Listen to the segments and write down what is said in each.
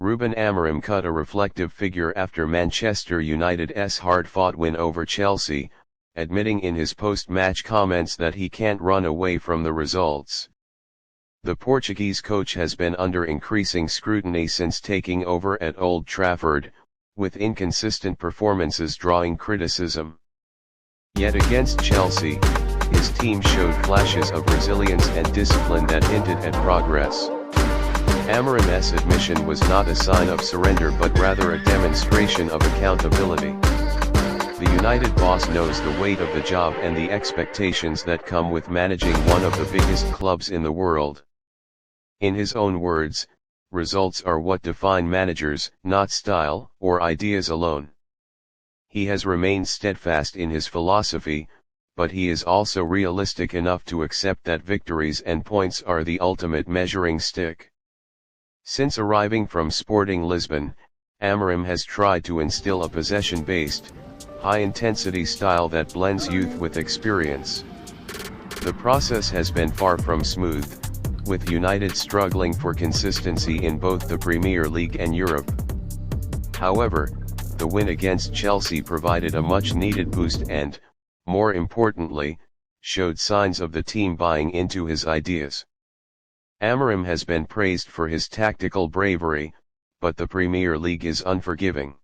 Ruben Amorim cut a reflective figure after Manchester United's hard-fought win over Chelsea, admitting in his post-match comments that he can't run away from the results. The Portuguese coach has been under increasing scrutiny since taking over at Old Trafford, with inconsistent performances drawing criticism. Yet against Chelsea, his team showed flashes of resilience and discipline that hinted at progress. Amorim's admission was not a sign of surrender but rather a demonstration of accountability. The United boss knows the weight of the job and the expectations that come with managing one of the biggest clubs in the world. In his own words, results are what define managers, not style or ideas alone. He has remained steadfast in his philosophy, but he is also realistic enough to accept that victories and points are the ultimate measuring stick. Since arriving from Sporting Lisbon, Amorim has tried to instill a possession-based, high-intensity style that blends youth with experience. The process has been far from smooth, with United struggling for consistency in both the Premier League and Europe. However, the win against Chelsea provided a much-needed boost and, more importantly, showed signs of the team buying into his ideas. Amorim has been praised for his tactical bravery, but the Premier League is unforgiving.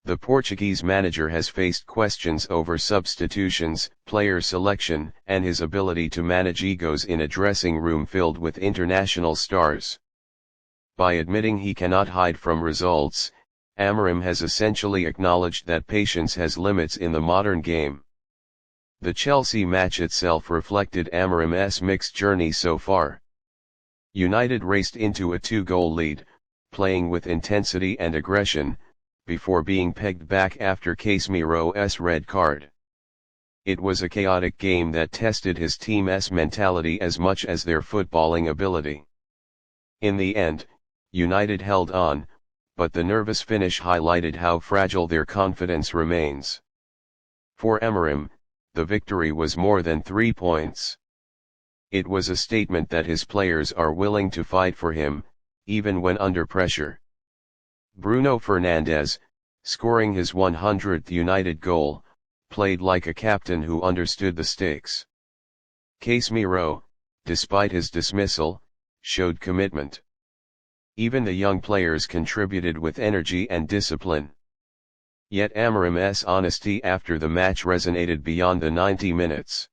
The Portuguese manager has faced questions over substitutions, player selection, and his ability to manage egos in a dressing room filled with international stars. By admitting he cannot hide from results, Amorim has essentially acknowledged that patience has limits in the modern game. The Chelsea match itself reflected Amorim's mixed journey so far. United raced into a 2-goal lead, playing with intensity and aggression, before being pegged back after Casemiro's red card. It was a chaotic game that tested his team's mentality as much as their footballing ability. In the end, United held on, but the nervous finish highlighted how fragile their confidence remains. For Amorim, the victory was more than 3 points. It was a statement that his players are willing to fight for him, even when under pressure. Bruno Fernandes, scoring his 100th United goal, played like a captain who understood the stakes. Casemiro, despite his dismissal, showed commitment. Even the young players contributed with energy and discipline. Yet Amorim's honesty after the match resonated beyond the 90 minutes.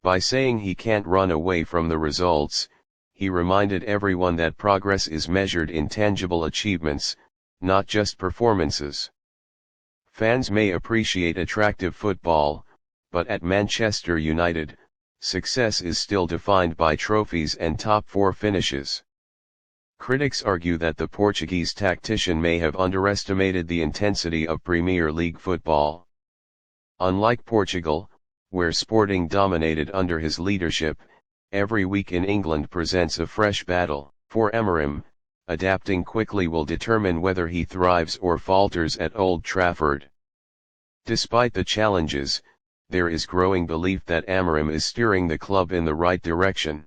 By saying he can't run away from the results, he reminded everyone that progress is measured in tangible achievements, not just performances. Fans may appreciate attractive football, but at Manchester United, success is still defined by trophies and top-4 finishes. Critics argue that the Portuguese tactician may have underestimated the intensity of Premier League football. Unlike Portugal, where Sporting dominated under his leadership, every week in England presents a fresh battle. For Amorim, adapting quickly will determine whether he thrives or falters at Old Trafford. Despite the challenges, there is growing belief that Amorim is steering the club in the right direction.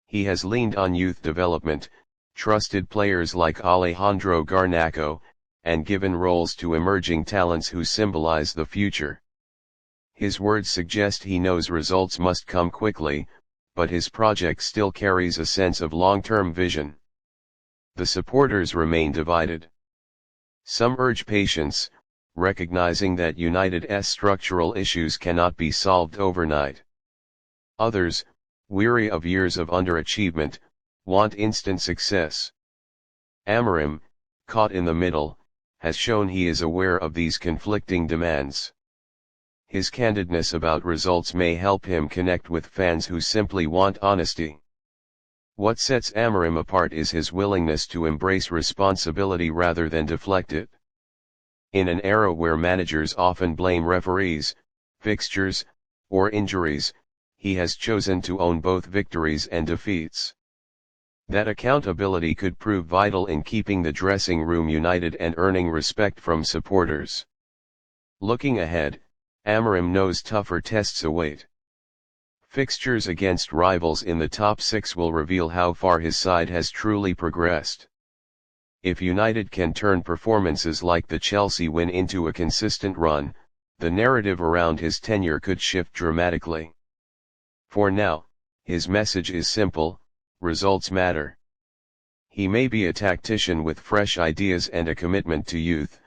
He has leaned on youth development, trusted players like Alejandro Garnacho, and given roles to emerging talents who symbolize the future. His words suggest he knows results must come quickly, but his project still carries a sense of long-term vision. The supporters remain divided. Some urge patience, recognizing that United's structural issues cannot be solved overnight. Others, weary of years of underachievement, want instant success. Amorim, caught in the middle, has shown he is aware of these conflicting demands. His candidness about results may help him connect with fans who simply want honesty. What sets Amorim apart is his willingness to embrace responsibility rather than deflect it. In an era where managers often blame referees, fixtures, or injuries, he has chosen to own both victories and defeats. That accountability could prove vital in keeping the dressing room united and earning respect from supporters. Looking ahead, Amorim knows tougher tests await. Fixtures against rivals in the top 6 will reveal how far his side has truly progressed. If United can turn performances like the Chelsea win into a consistent run, the narrative around his tenure could shift dramatically. For now, his message is simple: results matter. He may be a tactician with fresh ideas and a commitment to youth,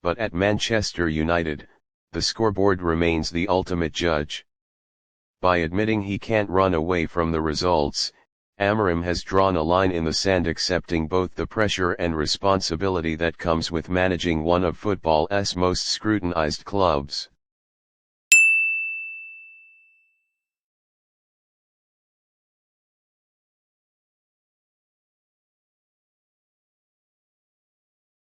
but at Manchester United, the scoreboard remains the ultimate judge. By admitting he can't run away from the results, Amorim has drawn a line in the sand, accepting both the pressure and responsibility that comes with managing one of football's most scrutinized clubs.